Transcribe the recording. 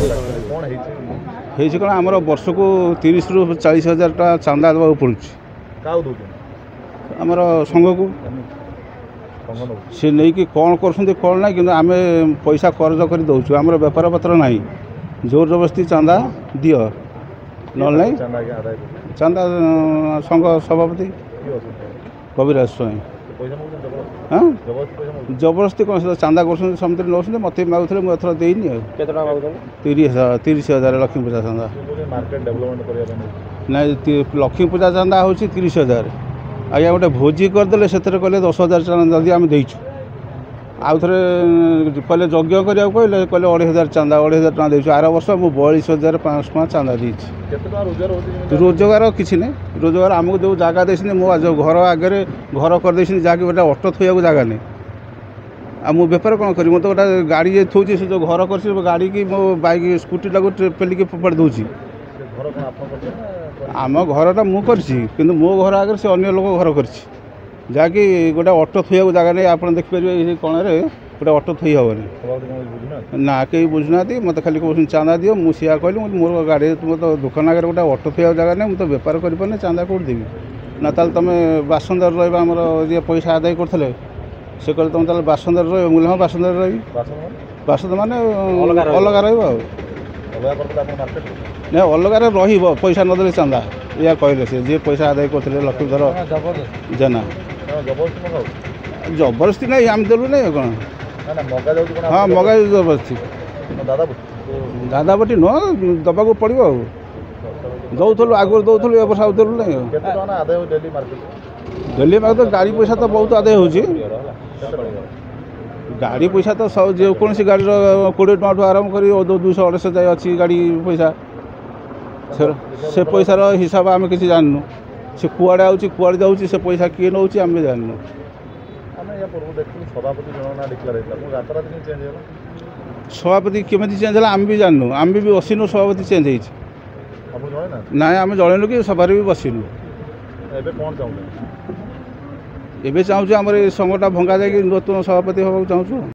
कौन आमर वर्ष को 30 ରୁ 40 हजार टाँग चांदा देवा पड़ू आमर संघ को सी नहीं कि कौन कर कौन ना कि आम पैसा कर्ज कर दौचु आमर बेपार पत्र ना जोर जबरदस्ती चांदा दियो ना चांदा संघ सभापति कविराज स्वयं हाँ जबरदस्ती कौन से चांदा कर समझ नौ मत मागुले मुझे एथर देनी 30 हजार लक्ष्मी पूजा चांदा ना लक्ष्मी पूजा चांदा हूँ 30 हजार आज्ञा गोटे भोजी करदे से कहले 10 हजार चांदा जदि आम देचु आउ थे कहले यज्ञ करा कहले 2,500 चांदा 2,500 टाँग देचु आर वर्ष मुझे 42,500 टଙ୍କା चांदा देती रोजगार किसी ना रोजगार आमको जो जगह देती मो घर आगे घर कर जहाँकि गोटे अटो थोड़ा जगह नहीं आ मु बेपार कौन करी मत गोटे गाड़ी थोची से जो घर कर गाड़ी की मो बाइक स्कूटी टाक पेलिकी फोपाड़ी दूसरी आम घरटा मुझे मो घर आगे से अन्य लोक घर कर जहाँकि गोटे अटो थोड़ा जगह नहीं आप देखिपारे ये कौन गोटे अटो थी हेनी ना कहीं बुझुना मत खाली कौन चांदा दियो मुझे कहली मोर गाड़ी तुम तो दुकान आगे गोटे अटो थोड़ा जगह नहीं मुझे बेपार कर चांदा कौट देवी ना ताल तुम बासंदार रमर ये पैसा आदाय करते से कहले तुम ताल बासंदार रही हाँ बासंदार रही बासंद मान अलग ना अलग पैसा नदेले चांदा या कहले से जी पैसा आदाय करते लक्ष्मीधर जेना जबरदस्ती ना आम देलु ना कौन हाँ मगा जबरदस्ती दादा बटी नुह दबा पड़ो दौलू आगुरी दौलू ए वर्ष आलु ना डेली मार्केट तो गाड़ी पैसा तो बहुत आदाय हो गाड़ी पैसा तो सब जेकोसी गाड़ी 20 टଙ୍କା आरंभ कर 200-250 जाए अच्छी गाड़ी पैसा से पैसार हिसाब आम किसी जानू से कुआड़े आउची कुआड़े जाऊँगी से पैसा किए नौ आम जानू सभापति केमी चेंज है आम भी जानू आम भी बसिनु सभापति चेंज हो ना आम जननु कि सभार भी बसिनु एवं चाहूँ आम संघटा भंगा जाए नूतन सभापति हाँ चाहूँ।